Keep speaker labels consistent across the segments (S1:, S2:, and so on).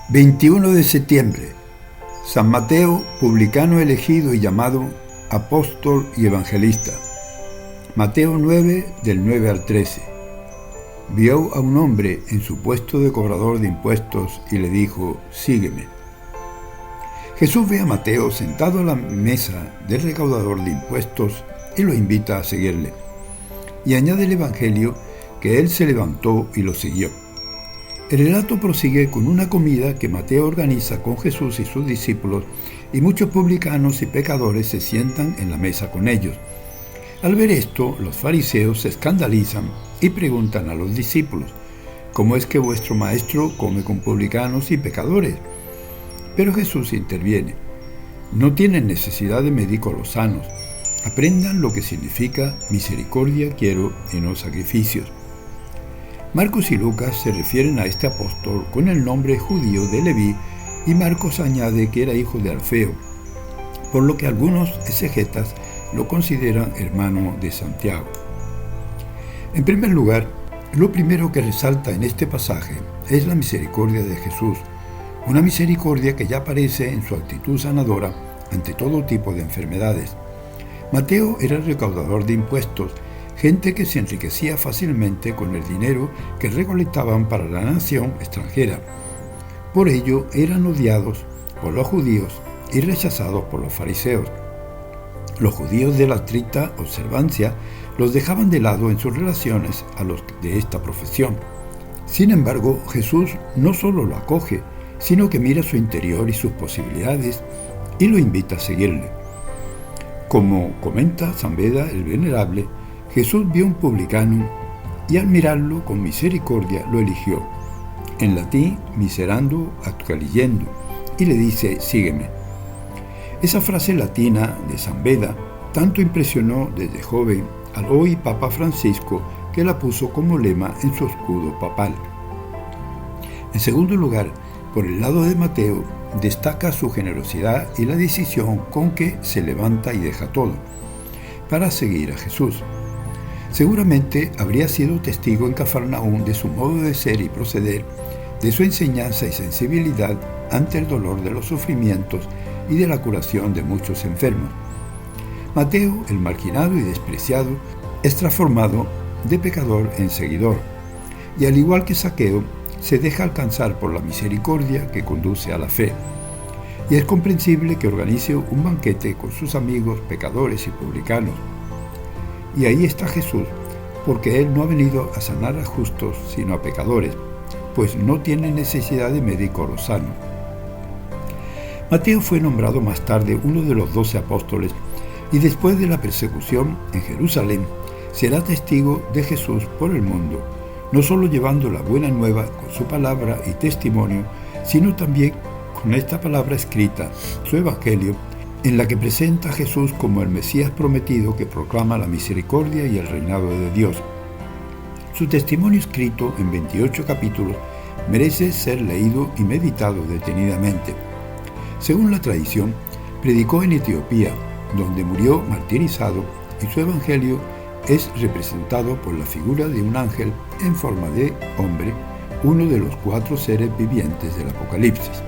S1: 21 de septiembre. San Mateo, publicano elegido y llamado apóstol y evangelista. Mateo 9, del 9 al 13. Vio a un hombre en su puesto de cobrador de impuestos y le dijo: sígueme. Jesús ve a Mateo sentado a la mesa del recaudador de impuestos y lo invita a seguirle. Y añade el Evangelio que él se levantó y lo siguió. El relato prosigue con una comida que Mateo organiza con Jesús y sus discípulos, y muchos publicanos y pecadores se sientan en la mesa con ellos. Al ver esto, los fariseos se escandalizan y preguntan a los discípulos: ¿cómo es que vuestro maestro come con publicanos y pecadores? Pero Jesús interviene: no tienen necesidad de médicos los sanos, aprendan lo que significa misericordia quiero y no sacrificios. Marcos y Lucas se refieren a este apóstol con el nombre judío de Leví, y Marcos añade que era hijo de Alfeo, por lo que algunos exegetas lo consideran hermano de Santiago. En primer lugar, lo primero que resalta en este pasaje es la misericordia de Jesús, una misericordia que ya aparece en su actitud sanadora ante todo tipo de enfermedades. Mateo era el recaudador de impuestos, gente que se enriquecía fácilmente con el dinero que recolectaban para la nación extranjera. Por ello eran odiados por los judíos y rechazados por los fariseos. Los judíos de la estricta observancia los dejaban de lado en sus relaciones a los de esta profesión. Sin embargo, Jesús no solo lo acoge, sino que mira su interior y sus posibilidades y lo invita a seguirle. Como comenta San Beda el Venerable, Jesús vio un publicano y al mirarlo con misericordia lo eligió. En latín, miserando actualiendo, y le dice: sígueme. Esa frase latina de San Beda tanto impresionó desde joven al hoy Papa Francisco, que la puso como lema en su escudo papal. En segundo lugar, por el lado de Mateo, destaca su generosidad y la decisión con que se levanta y deja todo para seguir a Jesús. Seguramente habría sido testigo en Cafarnaúm de su modo de ser y proceder, de su enseñanza y sensibilidad ante el dolor de los sufrimientos y de la curación de muchos enfermos. Mateo, el marginado y despreciado, es transformado de pecador en seguidor, y al igual que Zaqueo, se deja alcanzar por la misericordia que conduce a la fe. Y es comprensible que organice un banquete con sus amigos pecadores y publicanos. Y ahí está Jesús, porque Él no ha venido a sanar a justos, sino a pecadores, pues no tiene necesidad de médico los sanos. Mateo fue nombrado más tarde uno de los 12 apóstoles, y después de la persecución en Jerusalén, será testigo de Jesús por el mundo, no solo llevando la buena nueva con su palabra y testimonio, sino también con esta palabra escrita, su Evangelio, en la que presenta a Jesús como el Mesías prometido que proclama la misericordia y el reinado de Dios. Su testimonio escrito en 28 capítulos merece ser leído y meditado detenidamente. Según la tradición, predicó en Etiopía, donde murió martirizado, y su Evangelio es representado por la figura de un ángel en forma de hombre, uno de los 4 seres vivientes del Apocalipsis.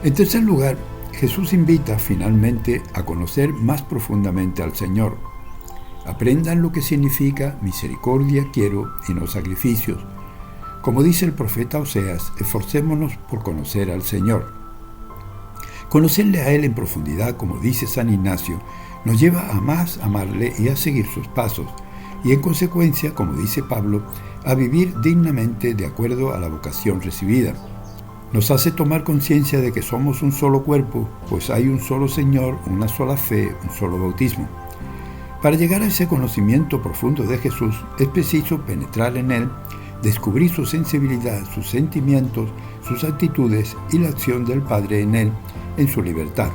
S1: En tercer lugar, Jesús invita finalmente a conocer más profundamente al Señor. Aprendan lo que significa misericordia quiero y no sacrificios. Como dice el profeta Oseas, esforcémonos por conocer al Señor. Conocerle a Él en profundidad, como dice San Ignacio, nos lleva a más amarle y a seguir sus pasos, y en consecuencia, como dice Pablo, a vivir dignamente de acuerdo a la vocación recibida. Nos hace tomar conciencia de que somos un solo cuerpo, pues hay un solo Señor, una sola fe, un solo bautismo. Para llegar a ese conocimiento profundo de Jesús, es preciso penetrar en Él, descubrir su sensibilidad, sus sentimientos, sus actitudes y la acción del Padre en Él, en su libertad.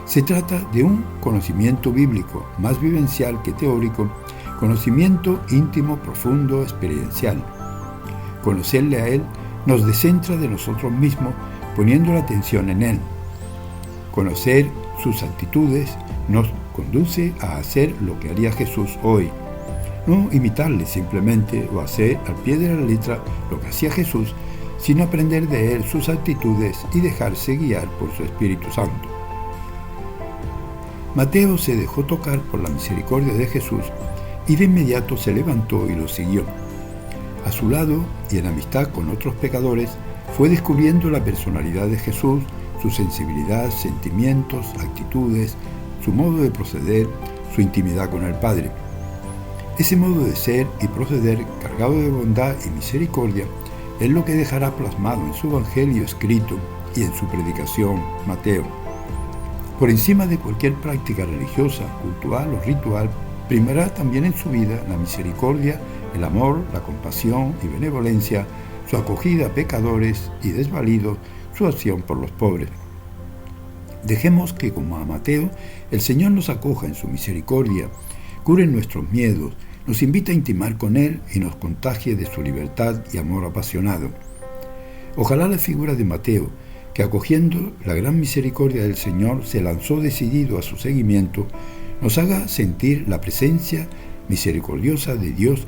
S1: Se trata de un conocimiento bíblico, más vivencial que teórico, conocimiento íntimo, profundo, experiencial. Conocerle a Él nos descentra de nosotros mismos, poniendo la atención en Él. Conocer sus actitudes nos conduce a hacer lo que haría Jesús hoy, no imitarle simplemente o hacer al pie de la letra lo que hacía Jesús, sino aprender de él sus actitudes y dejarse guiar por su Espíritu Santo. Mateo se dejó tocar por la misericordia de Jesús y de inmediato se levantó y lo siguió. A su lado y en amistad con otros pecadores, fue descubriendo la personalidad de Jesús, su sensibilidad, sentimientos, actitudes, su modo de proceder, su intimidad con el Padre. Ese modo de ser y proceder cargado de bondad y misericordia es lo que dejará plasmado en su Evangelio escrito y en su predicación, Mateo. Por encima de cualquier práctica religiosa, cultural o ritual, primará también en su vida la misericordia, el amor, la compasión y benevolencia, su acogida a pecadores y desvalidos, su acción por los pobres. Dejemos que, como a Mateo, el Señor nos acoja en su misericordia, cure nuestros miedos, nos invita a intimar con Él y nos contagie de su libertad y amor apasionado. Ojalá la figura de Mateo, que acogiendo la gran misericordia del Señor se lanzó decidido a su seguimiento, nos haga sentir la presencia misericordiosa de Dios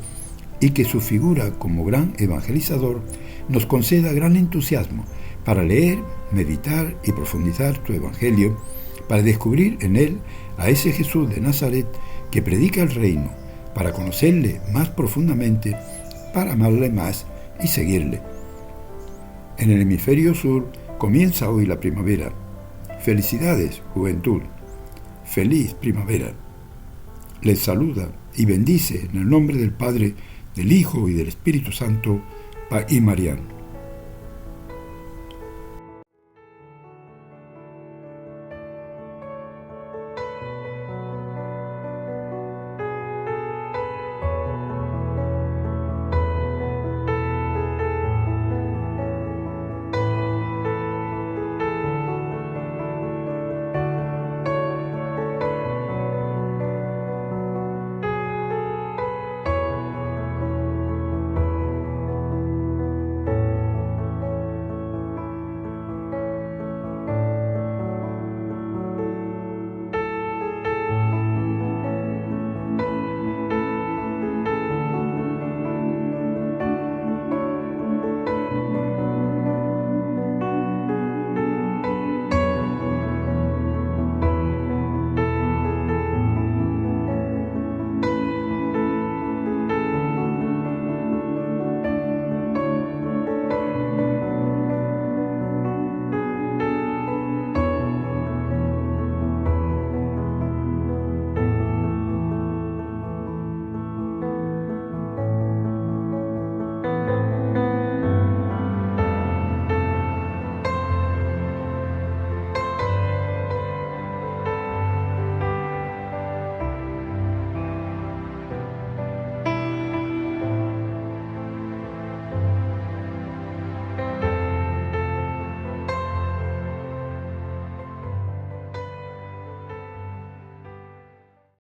S1: y que su figura como gran evangelizador nos conceda gran entusiasmo para leer, meditar y profundizar su Evangelio, para descubrir en él a ese Jesús de Nazaret que predica el reino, para conocerle más profundamente, para amarle más y seguirle. En el hemisferio sur comienza hoy la primavera. Felicidades, juventud. Feliz primavera. Les saluda y bendice en el nombre del Padre, del Hijo y del Espíritu Santo, y Mariano.